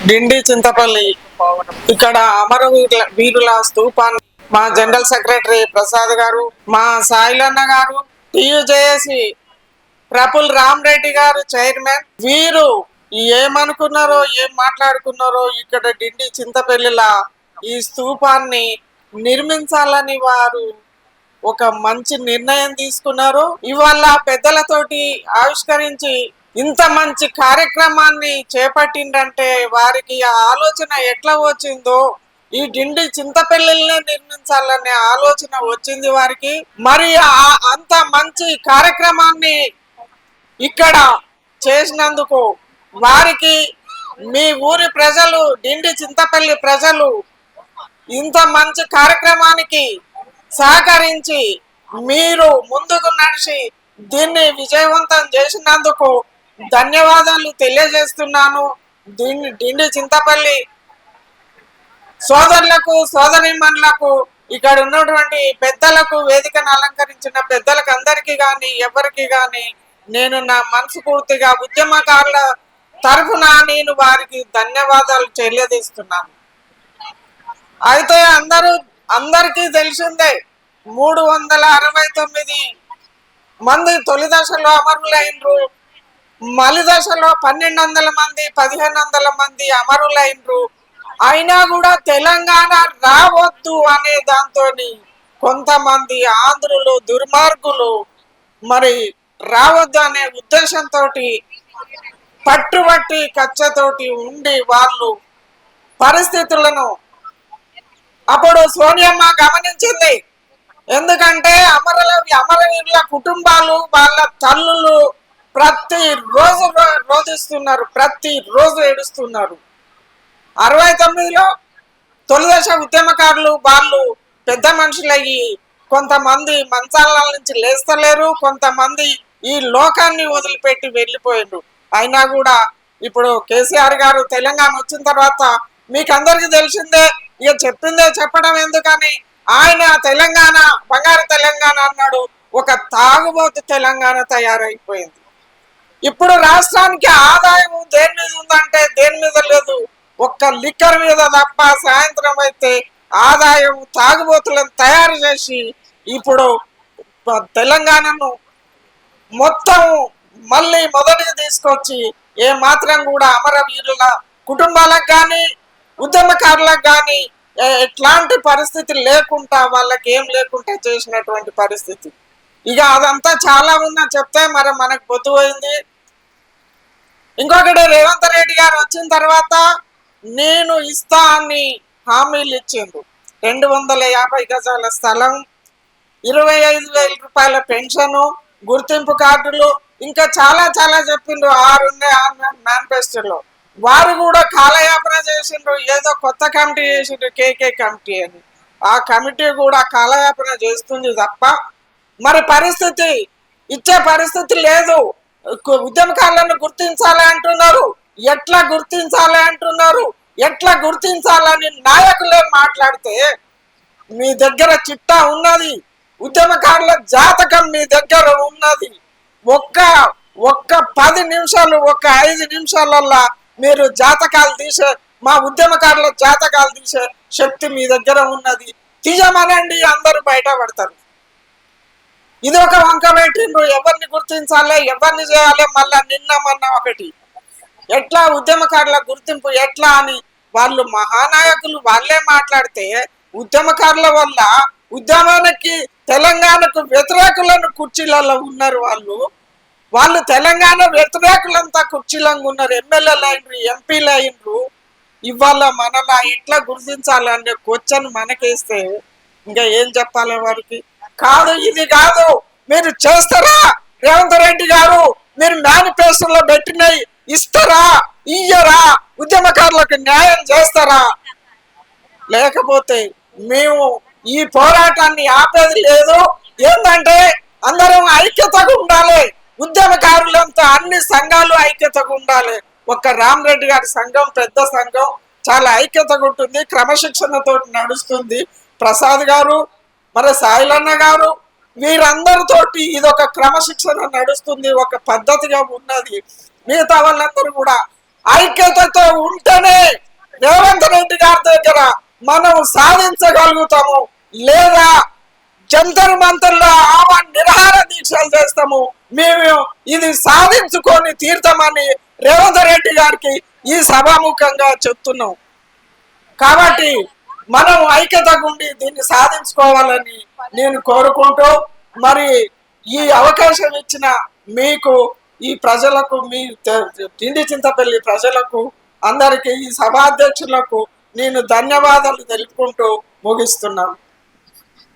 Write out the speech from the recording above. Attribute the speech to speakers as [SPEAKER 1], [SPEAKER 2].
[SPEAKER 1] డిండి చింతపల్లి ఇక్కడ వీరుల స్తూపాన్ని మా జనరల్ సెక్రటరీ ప్రసాద్ గారు, మా సాయిలన్న గారు, టీయుజేఏసీ ప్రఫుల్ రామరెడ్డి గారు చైర్మన్, వీరు ఏమనుకున్నారో ఏం మాట్లాడుకున్నారో ఇక్కడ డిండి చింతపల్లిలా ఈ స్తూపాన్ని నిర్మించాలని వారు ఒక మంచి నిర్ణయం తీసుకున్నారు. ఇవాళ పెద్దలతోటి ఆవిష్కరించి ఇంత మంచి కార్యక్రమాన్ని చేపట్టిందంటే వారికి ఆ ఆలోచన ఎట్లా వచ్చిందో, ఈ డిండి చింతపల్లిని నిర్మించాలనే ఆలోచన వచ్చింది వారికి. మరి అంత మంచి కార్యక్రమాన్ని ఇక్కడ చేసినందుకు వారికి మీ ఊరి ప్రజలు, డిండి చింతపల్లి ప్రజలు ఇంత మంచి కార్యక్రమానికి సహకరించి మీరు ముందుకు నడిచి దీన్ని విజయవంతం చేసినందుకు ధన్యవాదాలు తెలియజేస్తున్నాను. డిండి చింతపల్లి సోదరులకు, సోదరీమణులకు, ఇక్కడ ఉన్నటువంటి పెద్దలకు, వేదికను అలంకరించిన పెద్దలకు అందరికీ కానీ ఎవరికి కానీ నేను నా మనసు పూర్తిగా ఉద్యమకారుల తరఫున నేను వారికి ధన్యవాదాలు తెలియజేస్తున్నాను. అయితే అందరికీ తెలిసిందే 369 మంది తొలి దశలో అమరులైనరు, మలి దశలో 1200 మంది, 1500 మంది అమరులైనరు. అయినా కూడా తెలంగాణ రావద్దు అనే దాంతో కొంతమంది ఆంధ్రులు, దుర్మార్గులు మరి రావద్దు అనే ఉద్దేశంతో పట్టుబట్టి కచ్చతోటి ఉండి వాళ్ళు పరిస్థితులను అప్పుడు సోనియమ్మ గమనించింది. ఎందుకంటే అమరవీరుల కుటుంబాలు, వాళ్ళ తల్లులు ప్రతిరోజు రోధిస్తున్నారు, ప్రతిరోజు ఏడుస్తున్నారు. 69లో తొలిదశ ఉద్యమకారులు వాళ్ళు పెద్ద మనుషులయ్యి కొంతమంది మంచాల నుంచి లేస్తలేరు, కొంతమంది ఈ లోకాన్ని వదిలిపెట్టి వెళ్ళిపోయారు. అయినా కూడా ఇప్పుడు కేసీఆర్ గారు తెలంగాణ వచ్చిన తర్వాత మీకు అందరికీ తెలిసిందే, ఇక చెప్పిందే చెప్పడం ఎందుకని ఆయన తెలంగాణ బంగారు తెలంగాణ అన్నాడు. ఒక తాగుబోతు తెలంగాణ తయారైపోయింది. ఇప్పుడు రాష్ట్రానికి ఆదాయం దేని మీద ఉందంటే దేని మీద లేదు, ఒక్క లిక్కర్ మీద తప్ప. సాయంత్రం అయితే ఆదాయం తాగుబోతులను తయారు చేసి ఇప్పుడు తెలంగాణను మొత్తం మళ్ళీ మొదటికి తీసుకొచ్చి ఏ మాత్రం కూడా అమరవీరుల కుటుంబాలకు కానీ ఉద్యమకారులకు కానీ ఎట్లాంటి పరిస్థితి లేకుండా, వాళ్ళకి ఏం లేకుండా చేసినటువంటి పరిస్థితి. ఇక అదంతా చాలా ఉన్నా చెప్తే మరి మనకు పొద్దుపోయింది. ఇంకొకటి, రేవంత్ రెడ్డి గారు వచ్చిన తర్వాత నేను ఇస్తా అని హామీలు ఇచ్చిండు. 250 గజాల స్థలం, 25,000 రూపాయల పెన్షను, గుర్తింపు కార్డులు, ఇంకా చాలా చాలా చెప్పిండ్రు. 6 ఉన్నాయి మేనిఫెస్టోలో. వారు కూడా కాలయాపన చేసిండ్రు. ఏదో కొత్త కమిటీ చేసిండ్రు, కేకే కమిటీ అని. ఆ కమిటీ కూడా కాలయాపన చేస్తుంది తప్ప మరి పరిస్థితి ఇచ్చే పరిస్థితి లేదు. ఉద్యమకారులను గుర్తించాలి అంటున్నారు, ఎట్లా గుర్తించాలి అంటున్నారు. ఎట్లా గుర్తించాలని నాయకులే మాట్లాడితే మీ దగ్గర చిట్టా ఉన్నది, ఉద్యమకారుల జాతకం మీ దగ్గర ఉన్నది. ఒక్క 10 నిమిషాలు, ఒక్క 5 నిమిషాలల్లా మీరు జాతకాలు తీసే, మా ఉద్యమకారుల జాతకాలు తీసే శక్తి మీ దగ్గర ఉన్నది. తీయమనండి, అందరూ బయటపడతారు. ఇది ఒక వంక పెట్టిండ్రు. ఎవరిని గుర్తించాలి, ఎవరిని చేయాలి, మళ్ళా నిన్న ఒకటి ఎట్లా ఉద్యమకారుల గుర్తింపు ఎట్లా అని వాళ్ళు మహానాయకులు వాళ్ళే మాట్లాడితే, ఉద్యమకారుల వల్ల ఉద్యమానికి తెలంగాణకు వ్యతిరేకులను కుర్చీలలో ఉన్నారు. వాళ్ళు తెలంగాణ వ్యతిరేకులంతా కుర్చీలంగా ఉన్నారు. ఎమ్మెల్యేలు అయినరు, ఎంపీలు అయినరు. ఇవాళ మనలా ఎట్లా గుర్తించాలి అనే క్వశ్చన్ మనకేస్తే ఇంకా ఏం చెప్పాలి వారికి? కాదు, ఇది కాదు, మీరు చేస్తారా రేవంత్ రెడ్డి గారు? మీరు మేనిఫెస్టోలో పెట్టినవి ఇస్తారా, ఇయ్యరా? ఉద్యమకారులకు న్యాయం చేస్తారా? లేకపోతే మేము ఈ పోరాటాన్ని ఆపేది లేదు. ఏంటంటే అందరం ఐక్యతగా ఉండాలి. ఉద్యమకారులంతా అన్ని సంఘాలు ఐక్యతగా ఉండాలి. ఒక్క రామరెడ్డి గారి సంఘం పెద్ద సంఘం, చాలా ఐక్యతగా ఉంటుంది, క్రమశిక్షణతో నడుస్తుంది. ప్రసాద్ గారు, మరి సాయిలన్న గారు, వీరందరితోటి ఇది ఒక క్రమశిక్షణ నడుస్తుంది, ఒక పద్ధతిగా ఉన్నది. మిగతా వాళ్ళందరూ కూడా ఐక్యతతో ఉంటేనే రేవంత్ రెడ్డి గారి దగ్గర మనం సాధించగలుగుతాము, లేదా జంతర్ మంతర్లో ఆమె నిరాహార దీక్షలు చేస్తాము, మేము ఇది సాధించుకొని తీర్థమని రేవంత్ రెడ్డి గారికి ఈ సభాముఖంగా చెప్తున్నాం. కాబట్టి మనం ఐక్యతగా ఉండి దీన్ని సాధించుకోవాలని నేను కోరుకుంటూ, మరి ఈ అవకాశం ఇచ్చిన మీకు, ఈ ప్రజలకు, మీ తిండి చింతపల్లి ప్రజలకు అందరికీ, ఈ సభాధ్యక్షులకు నేను ధన్యవాదాలు తెలుపుకుంటూ ముగిస్తున్నాను.